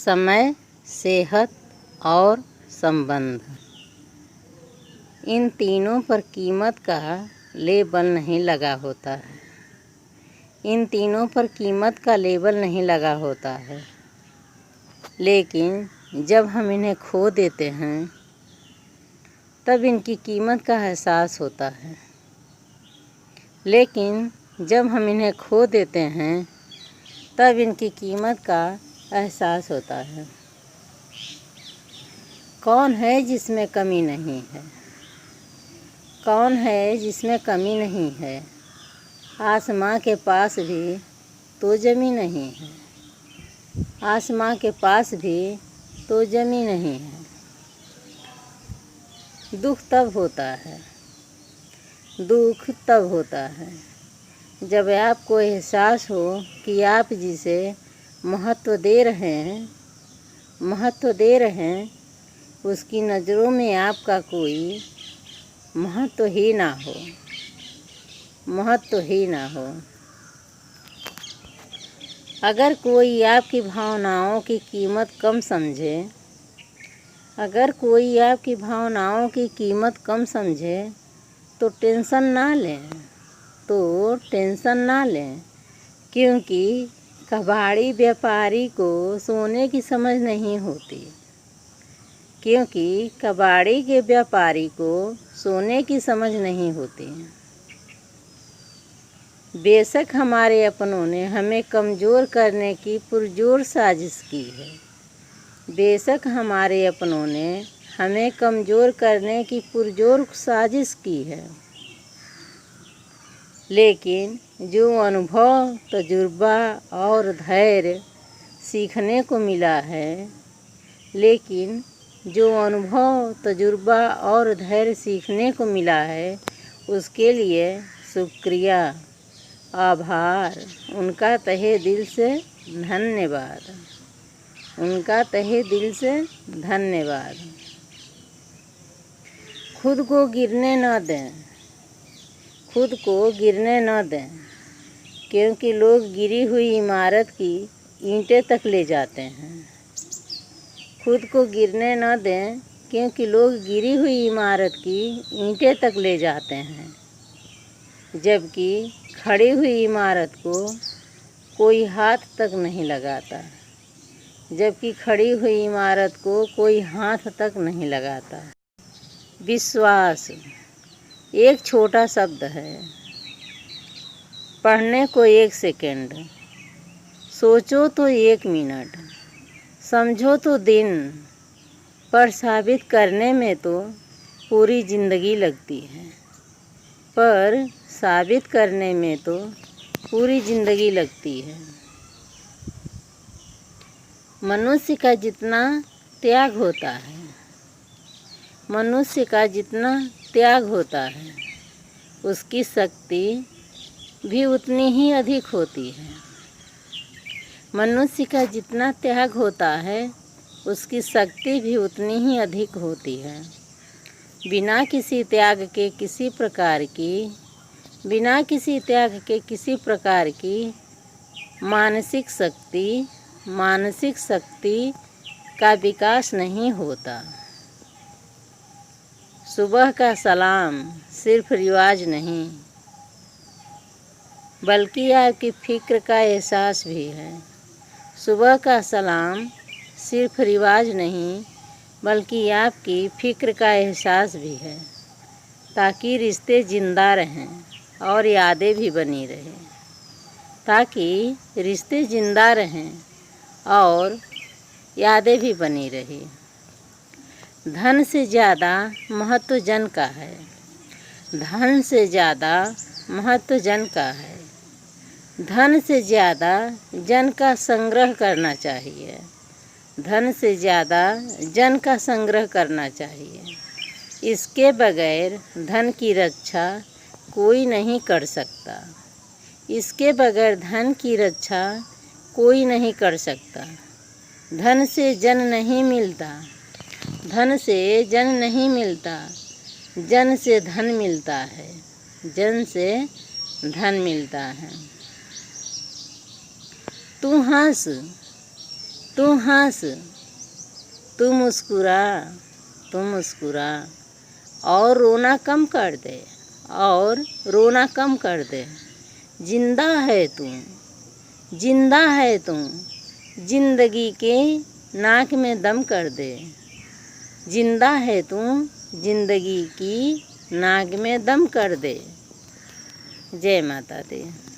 समय, सेहत और संबंध, इन तीनों पर कीमत का लेबल नहीं लगा होता है। इन तीनों पर कीमत का लेबल नहीं लगा होता है, लेकिन जब हम इन्हें खो देते हैं तब इनकी कीमत का एहसास होता है। लेकिन जब हम इन्हें खो देते हैं तब इनकी कीमत का एहसास होता है। कौन है जिसमें कमी नहीं है? कौन है जिसमें कमी नहीं है? आसमां के पास भी तो ज़मीं नहीं है। आसमां के पास भी तो ज़मीं नहीं है। दुख तब होता है, दुख तब होता है जब आपको एहसास हो कि आप जिसे महत्व दे रहे हैं उसकी नज़रों में आपका कोई महत्व ही ना हो, महत्व ही ना हो। अगर कोई आपकी भावनाओं की कीमत कम समझे, अगर कोई आपकी भावनाओं की कीमत कम समझे तो टेंशन ना लें, तो टेंशन ना लें, क्योंकि कबाड़ी व्यापारी को सोने की समझ नहीं होती, क्योंकि कबाड़ी के व्यापारी को सोने की समझ नहीं होती। बेशक हमारे अपनों ने हमें कमज़ोर करने की पुरजोर साजिश की है, बेशक हमारे अपनों ने हमें कमज़ोर करने की पुरजोर साजिश की है, लेकिन जो अनुभव, तजुर्बा और धैर्य सीखने को मिला है, लेकिन जो अनुभव, तजुर्बा और धैर्य सीखने को मिला है उसके लिए शुक्रिया, आभार, उनका तहे दिल से धन्यवाद, उनका तहे दिल से धन्यवाद। खुद को गिरने न दें, खुद को गिरने न दें, क्योंकि लोग गिरी हुई इमारत की ईंटें तक ले जाते हैं। खुद को गिरने न दें, क्योंकि लोग गिरी हुई इमारत की ईंटें तक ले जाते हैं, जबकि खड़ी हुई इमारत को कोई हाथ तक नहीं लगाता, जबकि खड़ी हुई इमारत को कोई हाथ तक नहीं लगाता। विश्वास एक छोटा शब्द है, पढ़ने को 1 सेकंड, सोचो तो 1 मिनट, समझो तो दिन, पर साबित करने में तो पूरी ज़िंदगी लगती है, पर साबित करने में तो पूरी ज़िंदगी लगती है। मनुष्य का जितना त्याग होता है, मनुष्य का जितना त्याग होता है उसकी शक्ति भी उतनी ही अधिक होती है। मनुष्य का जितना त्याग होता है उसकी शक्ति भी उतनी ही अधिक होती है। बिना किसी त्याग के किसी प्रकार की, बिना किसी त्याग के किसी प्रकार की मानसिक शक्ति का विकास नहीं होता। सुबह का सलाम सिर्फ रिवाज नहीं, बल्कि आपकी फ़िक्र का एहसास भी है। सुबह का सलाम सिर्फ रिवाज नहीं, बल्कि आपकी फ़िक्र का एहसास भी है, ताकि रिश्ते ज़िंदा रहें और यादें भी बनी रहें, ताकि रिश्ते ज़िंदा रहें और यादें भी बनी रहें। धन से ज़्यादा महत्व जन का है, धन से ज़्यादा महत्व जन का है। धन से ज़्यादा जन का संग्रह करना चाहिए, धन से ज़्यादा जन का संग्रह करना चाहिए। इसके बगैर धन की रक्षा कोई नहीं कर सकता, इसके बगैर धन की रक्षा कोई नहीं कर सकता। धन से जन नहीं मिलता, धन से जन नहीं मिलता, जन से धन मिलता है, जन से धन मिलता है। तू हंस, तू हंस, तू मुस्कुरा, तू मुस्कुरा और रोना कम कर दे, और रोना कम कर दे। जिंदा है तू, जिंदा है तू, जिंदगी के नाक में दम कर दे। जिंदा है तू, जिंदगी की नाक में दम कर दे। जय माता दी।